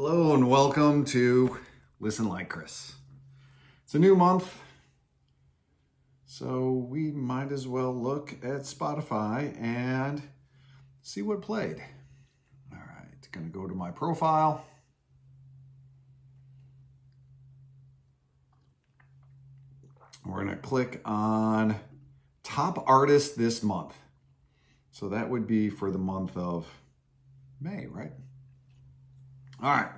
Hello and welcome to Listen Like Chris. It's a new month, so we might as well look at Spotify and see what played. All right, gonna go to my profile. We're gonna click on top artist this month. So that would be for the month of May, right? All right.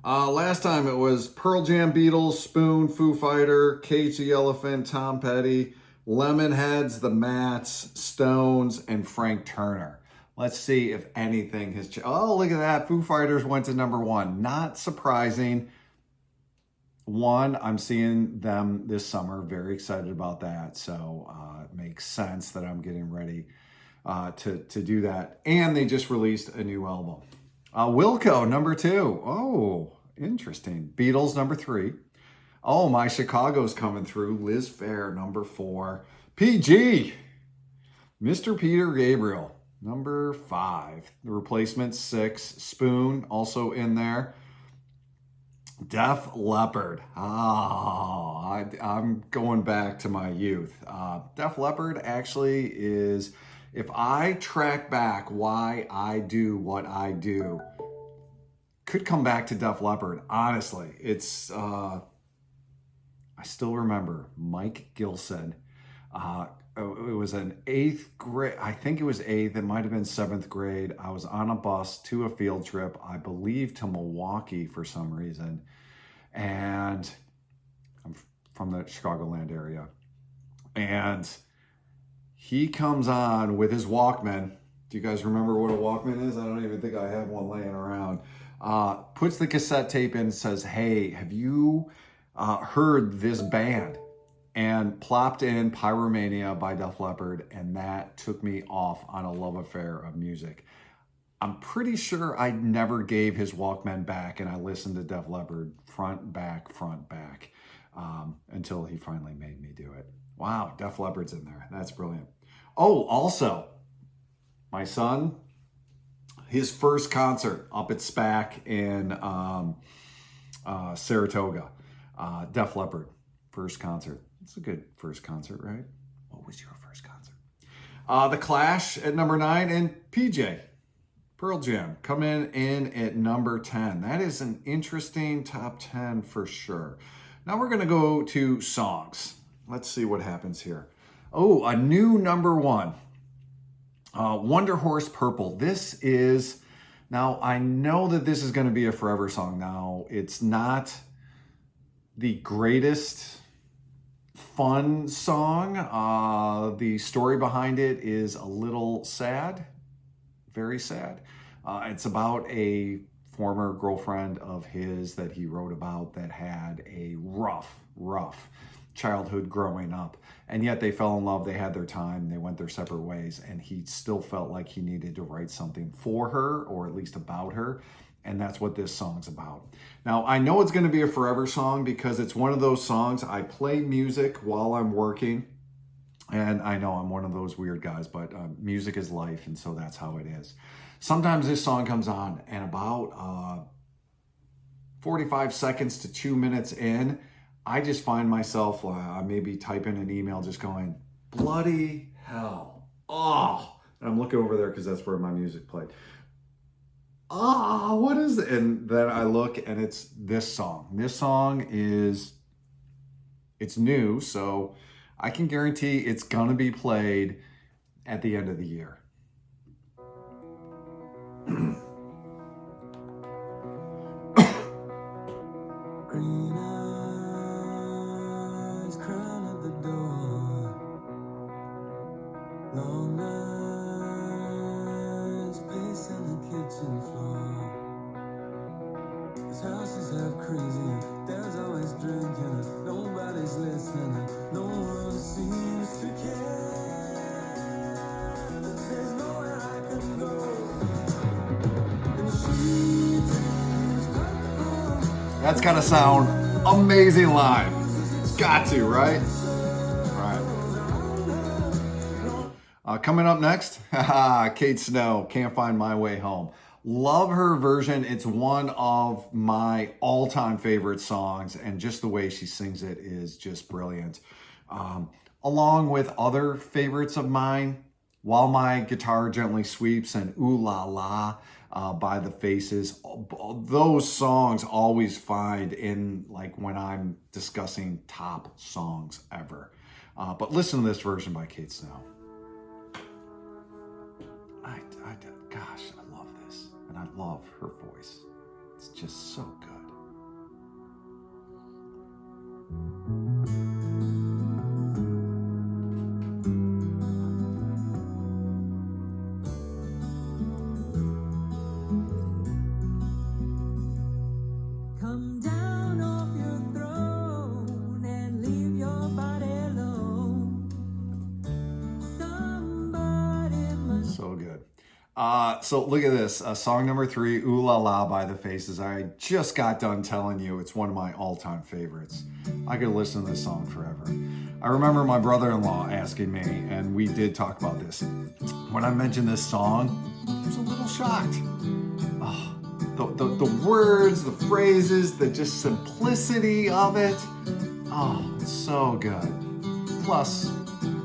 Last time it was Pearl Jam, Beatles, Spoon, Foo Fighter, Cage the Elephant, Tom Petty, Lemonheads, The Mats, Stones, and Frank Turner. Let's see if anything has changed. Oh, look at that. Foo Fighters went to number one. Not surprising. One, I'm seeing them this summer. Very excited about that. So it makes sense that I'm getting ready to do that. And they just released a new album. Wilco, number 2. Oh, interesting. Beatles, number 3. Oh, My Chicago's coming through. Liz Phair, number 4. PG, Mr. Peter Gabriel, number 5. The Replacements, 6. Spoon, also in there. Def Leppard. I'm going back to my youth. Def Leppard actually is... If I track back why I do what I do, could come back to Def Leppard. Honestly, it's, I still remember Mike Gilson. It was an 8th grade, I think it was 8th, it might've been 7th grade. I was on a bus to a field trip, I believe to Milwaukee for some reason. And I'm from the Chicagoland area. And he comes on with his Walkman. Do you guys remember what a Walkman is? I don't even think I have one laying around. Puts the cassette tape in, says, hey, have you heard this band? And plopped in Pyromania by Def Leppard, and that took me off on a love affair of music. I'm pretty sure I never gave his Walkman back, and I listened to Def Leppard front, back, until he finally made me do it. Wow, Def Leppard's in there. That's brilliant. Oh, also, my son, his first concert up at SPAC in Saratoga. Def Leppard, first concert. It's a good first concert, right? What was your first concert? The Clash at number 9, and PJ, Pearl Jam, come in at number 10. That is an interesting top 10 for sure. Now we're going to go to songs. Let's see what happens here. Oh, a new number 1. Wonder Horse Purple. This is, now I know that this is going to be a forever song. Now, it's not the greatest fun song. The story behind it is a little sad, very sad. It's about a former girlfriend of his that he wrote about that had a rough childhood growing up, and yet they fell in love, they had their time, they went their separate ways, and he still felt like he needed to write something for her, or at least about her, and that's what this song's about. Now, I know it's going to be a forever song because it's one of those songs, I play music while I'm working, and I know I'm one of those weird guys, but music is life, and so that's how it is. Sometimes this song comes on, and about 45 seconds to 2 minutes in, I just find myself maybe typing an email just going, bloody hell. Oh, and I'm looking over there because that's where my music played. What is it? And then I look and it's this song. This song it's new, so I can guarantee it's going to be played at the end of the year. Green eyes crying at the door. Long nights pacing the kitchen floor. This house is half crazy. Dad's always drinking. Nobody's listening. No one seems to care. There's nowhere I can go. And she dreams purple. That's gotta sound amazing live. It's got to, right? Right. Coming up next, Kate Snow, Can't Find My Way Home. Love her version. It's one of my all-time favorite songs, and just the way she sings it is just brilliant. Along with other favorites of mine, While My Guitar Gently Sweeps and Ooh La La by The Faces. Those songs always find in like when I'm discussing top songs ever. But listen to this version by Kate Snow. Gosh, I love this. And I love her voice. It's just so good. Come down off your throne and leave your body alone. Somebody must. So good. So look at this. Song number 3, Ooh La La by The Faces. I just got done telling you it's one of my all-time favorites. I could listen to this song forever. I remember my brother-in-law asking me, and we did talk about this. When I mentioned this song, he was a little shocked. Oh, the words, the phrases, the just simplicity of it. Oh, it's so good. Plus,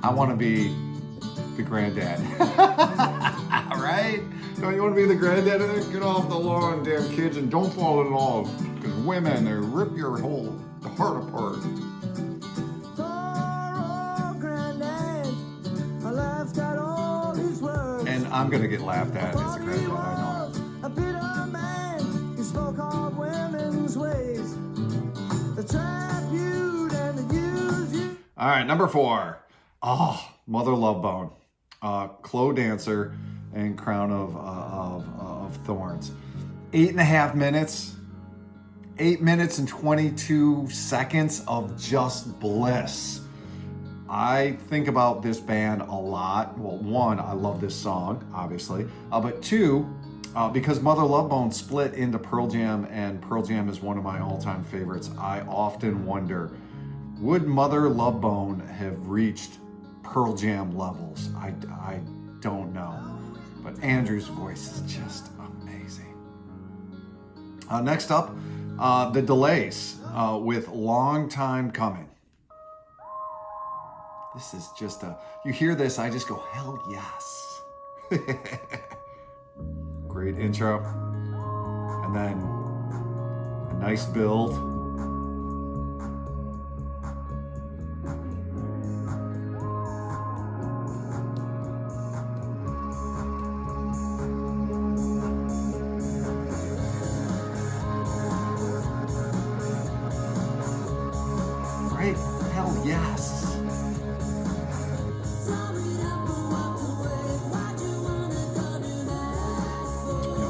I want to be the granddad. Right? Don't you want to be the granddad? Get off the lawn, damn kids, and don't fall in love. Because women, they rip your whole heart apart. Oh, granddad, our life's got all these words. And I'm going to get laughed at as a granddad, I know. A bitter man, he spoke of women's ways. The trap you and the use you. All right, number 4. Oh, Mother Love Bone. Chloe Dancer and Crown of Thorns. 8.5 minutes. 8 minutes and 22 seconds of just bliss. I think about this band a lot. Well, 1, I love this song, obviously. But 2, because Mother Love Bone split into Pearl Jam, and Pearl Jam is one of my all-time favorites, I often wonder, would Mother Love Bone have reached Pearl Jam levels? I don't know. But Andrew's voice is just amazing. Next up, The Delays with Long Time Coming. This is just you hear this, I just go, hell yes. Great intro. And then a nice build. Right? Hell yes.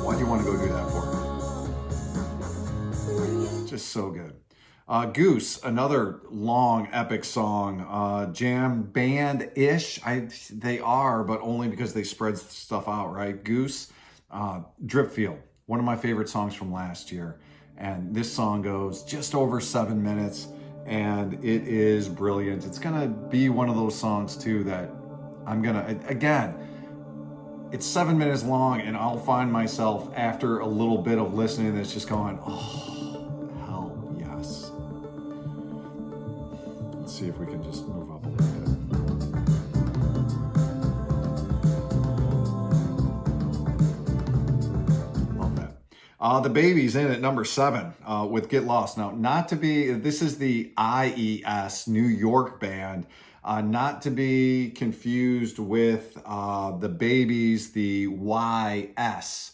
Why'd you want to go do that for? Just so good. Goose, another long epic song. Jam band-ish. They are, but only because they spread stuff out, right? Goose, Dripfield, one of my favorite songs from last year. And this song goes just over 7 minutes, and it is brilliant. It's gonna be one of those songs too that I'm gonna, again, it's 7 minutes long, and I'll find myself after a little bit of listening that's just going, oh, hell yes. Let's see if we can just move up a little bit. Love that. The Babies in at number 7 with Get Lost. Now, this is the IES New York band. Not to be confused with the Babies, the YS.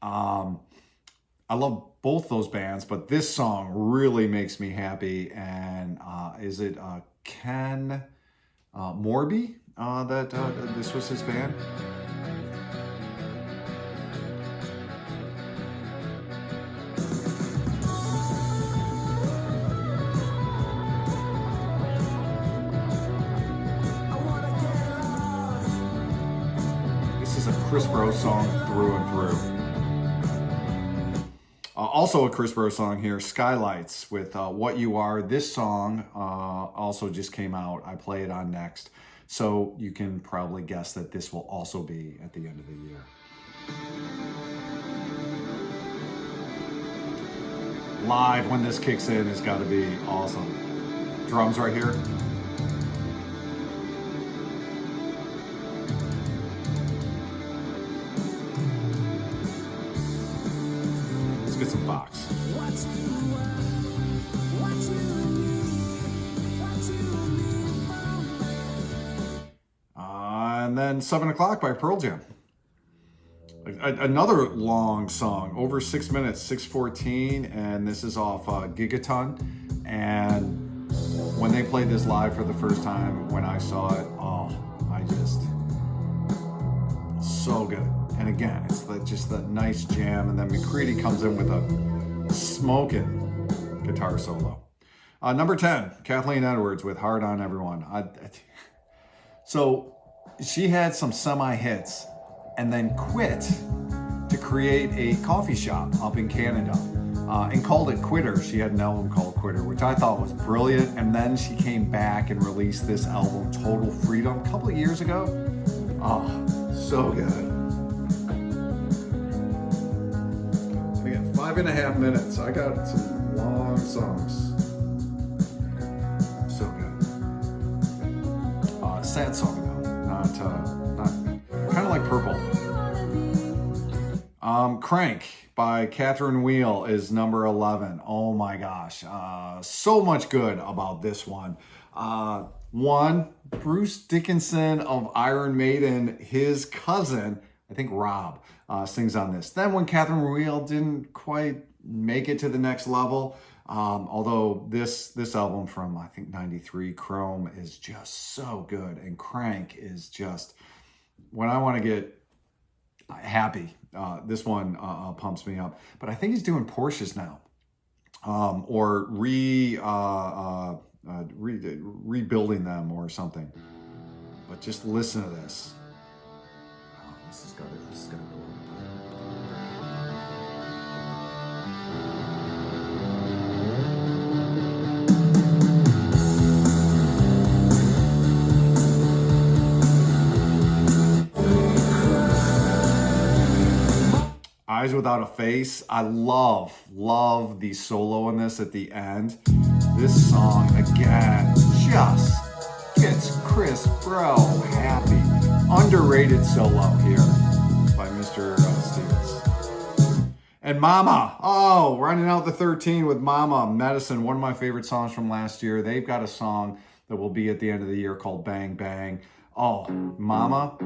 I love both those bands, but this song really makes me happy. And is it Ken Morby that this was his band? Chris Bro song through and through. Also a Chris Bro song here, Skylights with What You Are. This song also just came out. I play it on next. So you can probably guess that this will also be at the end of the year. live when this kicks in has got to be awesome. Drums right here. Let's get some Fox. What you want, what you need, what you need from me. And then 7 O'Clock by Pearl Jam. Another long song, over 6 minutes, 6:14, and this is off Gigaton. And when they played this live for the first time, when I saw it, so good. And again, it's just that nice jam, and then McCready comes in with a smoking guitar solo. Number 10, Kathleen Edwards with Hard On Everyone. So she had some semi-hits and then quit to create a coffee shop up in Canada and called it Quitter. She had an album called Quitter, which I thought was brilliant. And then she came back and released this album, Total Freedom, a couple of years ago. Oh, so good. We got 5.5 minutes. I got some long songs. So good. Sad song though, not kind of like Purple. Crank by Catherine Wheel is number 11. Oh my gosh. So much good about this one. One, Bruce Dickinson of Iron Maiden, his cousin, I think Rob, sings on this. Then when Catherine Wheel didn't quite make it to the next level, although this album from, I think, 93, Chrome, is just so good. And Crank is just, when I want to get happy, this one pumps me up. But I think he's doing Porsches now, or rebuilding them or something. But just listen to this. Oh, this has got to go. Eyes Without a Face. I love the solo in this at the end. This song, again, just gets Chris Bro happy. Underrated solo here by Mr. Stevens. And Mama. Oh, running out the 13 with Mama. Medicine, one of my favorite songs from last year. They've got a song that will be at the end of the year called Bang Bang. Oh, Mama.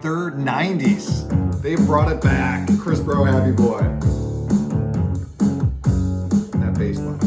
They're 90s. They brought it back. Chris Bro, happy boy. That bass line.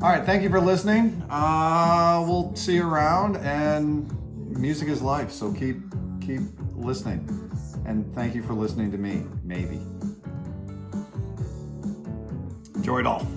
All right, thank you for listening. We'll see you around, and music is life, so keep listening. And thank you for listening to me, maybe. Enjoy it all.